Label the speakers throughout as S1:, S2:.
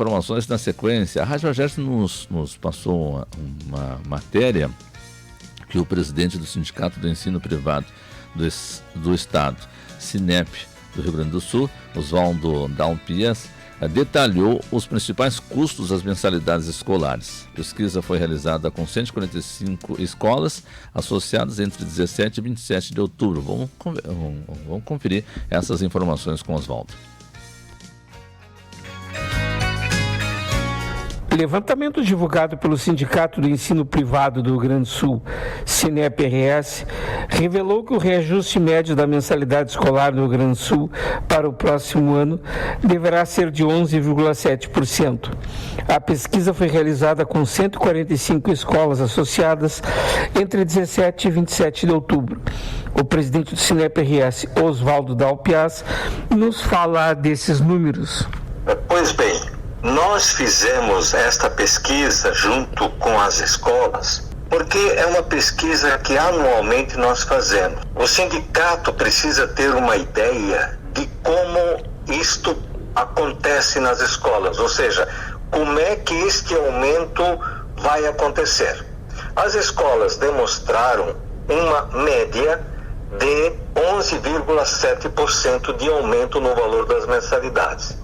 S1: Informações na sequência. A Rádio Agércio nos passou uma matéria que o presidente do Sindicato do Ensino Privado do Estado, Sinep, do Rio Grande do Sul, Oswaldo Dalpias, detalhou os principais custos das mensalidades escolares. A pesquisa foi realizada com 145 escolas associadas entre 17 e 27 de outubro. Vamos conferir essas informações com Oswaldo.
S2: O levantamento divulgado pelo Sindicato do Ensino Privado do Rio Grande do Sul, Sinep-RS, revelou que o reajuste médio da mensalidade escolar no Rio Grande do Sul para o próximo ano deverá ser de 11,7%. A pesquisa foi realizada com 145 escolas associadas entre 17 e 27 de outubro. O presidente do Sinep-RS, Oswaldo Dalpias, nos fala desses números.
S3: Pois bem, nós fizemos esta pesquisa junto com as escolas, porque é uma pesquisa que anualmente nós fazemos. O sindicato precisa ter uma ideia de como isto acontece nas escolas, ou seja, como é que este aumento vai acontecer. As escolas demonstraram uma média de 11,7% de aumento no valor das mensalidades.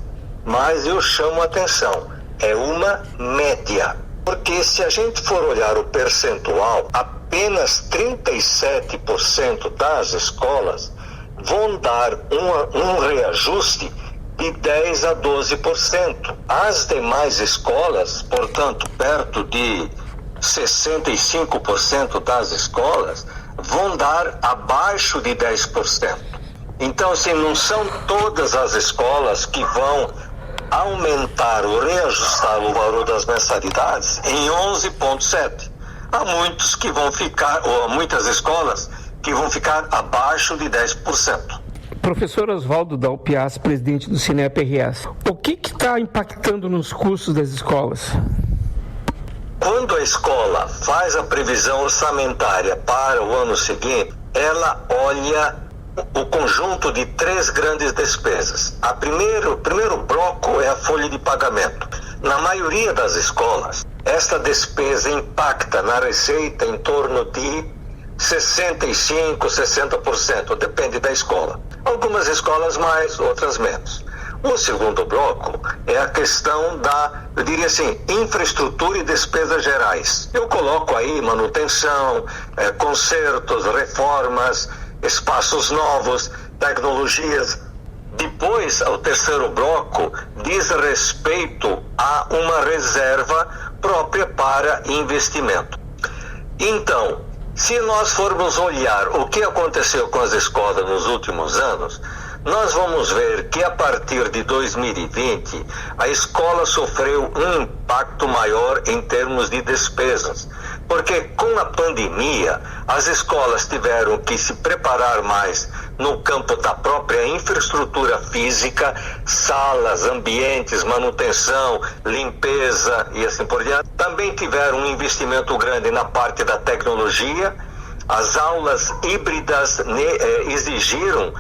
S3: Mas eu chamo a atenção, é uma média, porque se a gente for olhar o percentual, apenas 37% das escolas vão dar um reajuste de 10% a 12%. As demais escolas, portanto, perto de 65% das escolas, vão dar abaixo de 10%. Então, assim, não são todas as escolas que vão aumentar ou reajustar o valor das mensalidades em 11,7%. Há muitos que vão ficar, ou muitas escolas que vão ficar abaixo de 10%.
S2: Professor Oswaldo Dalpias, presidente do Sinep-RS, o que está impactando nos custos das escolas?
S3: Quando a escola faz a previsão orçamentária para o ano seguinte, ela olha o conjunto de 3 grandes despesas. O primeiro bloco é a folha de pagamento. Na maioria das escolas, esta despesa impacta na receita em torno de 65%, 60%, depende da escola. Algumas escolas mais, outras menos. O segundo bloco é a questão eu diria assim, infraestrutura e despesas gerais. Eu coloco aí manutenção, consertos, reformas, espaços novos, tecnologias. Depois, o terceiro bloco diz respeito a uma reserva própria para investimento. Então, se nós formos olhar o que aconteceu com as escolas nos últimos anos, nós vamos ver que a partir de 2020, a escola sofreu um impacto maior em termos de despesas. Porque com a pandemia, as escolas tiveram que se preparar mais no campo da própria infraestrutura física, salas, ambientes, manutenção, limpeza e assim por diante. Também tiveram um investimento grande na parte da tecnologia. As aulas híbridas exigiram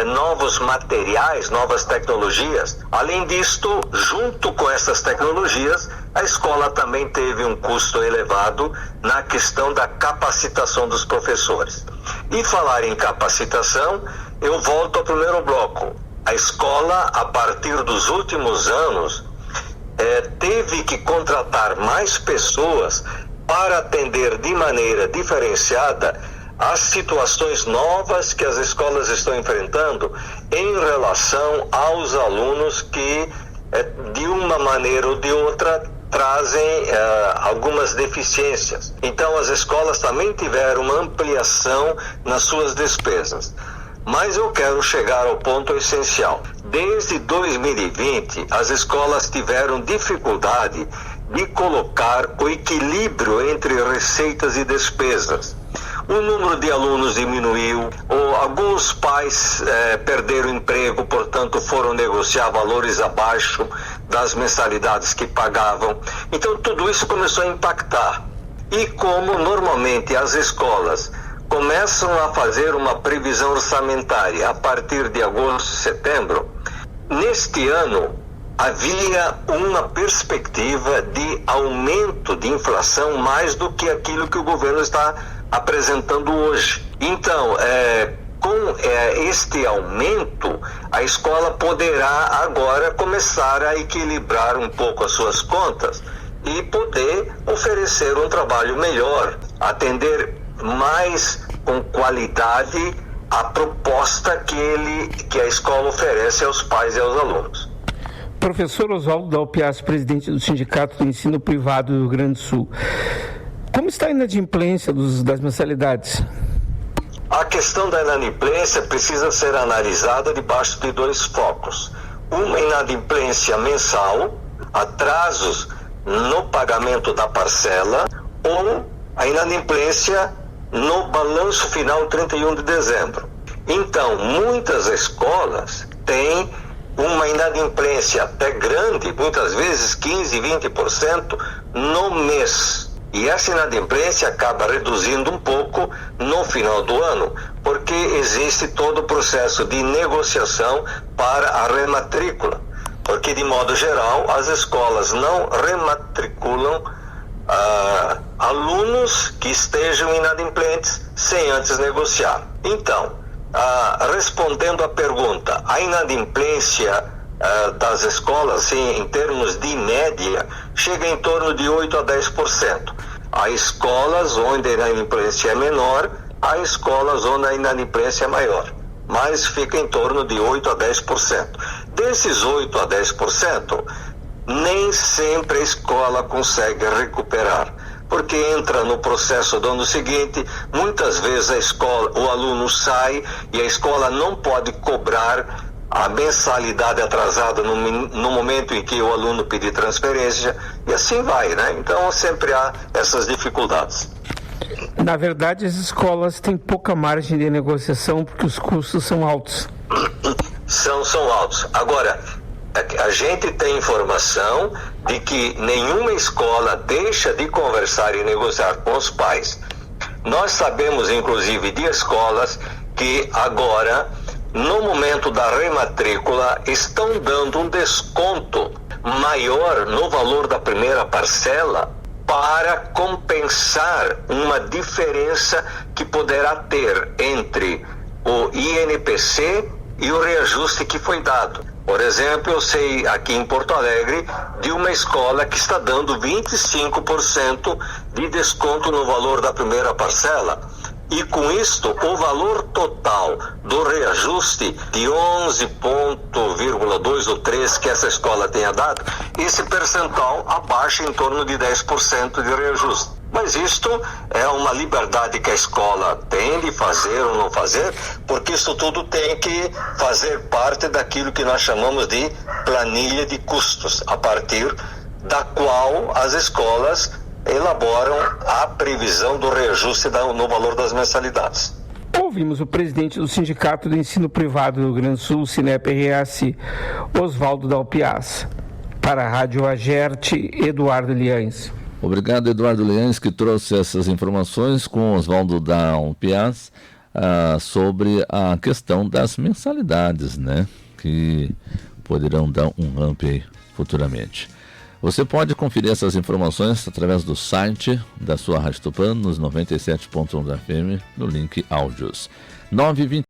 S3: novos materiais, novas tecnologias. Além disto, junto com essas tecnologias, a escola também teve um custo elevado na questão da capacitação dos professores. E falar em capacitação, eu volto ao primeiro bloco. A escola, a partir dos últimos anos, teve que contratar mais pessoas para atender de maneira diferenciada as situações novas que as escolas estão enfrentando em relação aos alunos que, de uma maneira ou de outra, trazem algumas deficiências. Então, as escolas também tiveram uma ampliação nas suas despesas. Mas eu quero chegar ao ponto essencial. Desde 2020, as escolas tiveram dificuldade de colocar o equilíbrio entre receitas e despesas. O número de alunos diminuiu, ou alguns pais perderam emprego, portanto foram negociar valores abaixo das mensalidades que pagavam. Então tudo isso começou a impactar. E como normalmente as escolas começam a fazer uma previsão orçamentária a partir de agosto, setembro, neste ano havia uma perspectiva de aumento de inflação mais do que aquilo que o governo está apresentando hoje. Então, com este aumento, a escola poderá agora começar a equilibrar um pouco as suas contas e poder oferecer um trabalho melhor, atender mais com qualidade a proposta que a escola oferece aos pais e aos alunos.
S2: Professor Oswaldo da UPIAS, presidente do Sindicato do Ensino Privado do Rio Grande do Sul. Como está a inadimplência das mensalidades?
S3: A questão da inadimplência precisa ser analisada debaixo de dois focos. Uma inadimplência mensal, atrasos no pagamento da parcela, ou a inadimplência no balanço final 31 de dezembro. Então, muitas escolas têm uma inadimplência até grande, muitas vezes 15, 20% no mês. E essa inadimplência acaba reduzindo um pouco no final do ano, porque existe todo o processo de negociação para a rematrícula. Porque, de modo geral, as escolas não rematriculam alunos que estejam inadimplentes sem antes negociar. Então, respondendo à pergunta, a inadimplência das escolas, sim, em termos de média, chega em torno de 8 a 10%. Há escolas onde a inadimplência é menor, há escolas onde a inadimplência é maior, mas fica em torno de 8 a 10%. Desses 8 a 10%, nem sempre a escola consegue recuperar, porque entra no processo do ano seguinte, muitas vezes o aluno sai e a escola não pode cobrar a mensalidade atrasada no momento em que o aluno pedir transferência, e assim vai, né? Então sempre há essas dificuldades.
S2: Na verdade, as escolas têm pouca margem de negociação porque os custos são altos.
S3: São altos. Agora, a gente tem informação de que nenhuma escola deixa de conversar e negociar com os pais. Nós sabemos, inclusive, de escolas que agora, no momento da rematrícula, estão dando um desconto maior no valor da primeira parcela para compensar uma diferença que poderá ter entre o INPC e o reajuste que foi dado. Por exemplo, eu sei aqui em Porto Alegre de uma escola que está dando 25% de desconto no valor da primeira parcela. E com isto, o valor total do reajuste de 11,2 ou 3 que essa escola tenha dado, esse percentual abaixa em torno de 10% de reajuste. Mas isto é uma liberdade que a escola tem de fazer ou não fazer, porque isso tudo tem que fazer parte daquilo que nós chamamos de planilha de custos, a partir da qual as escolas elaboram a previsão do reajuste no valor das mensalidades.
S2: Ouvimos o presidente do Sindicato do Ensino Privado do Rio Grande do Sul, SINEP-RS, Oswaldo da UPIAS. Para a Rádio Agerte, Eduardo Liães.
S1: Obrigado, Eduardo Liães, que trouxe essas informações com Oswaldo da UPIAS sobre a questão das mensalidades, né? Que poderão dar um up aí futuramente. Você pode conferir essas informações através do site da sua Rádio Tupã, nos 97.1 da FM, no link áudios. 9h20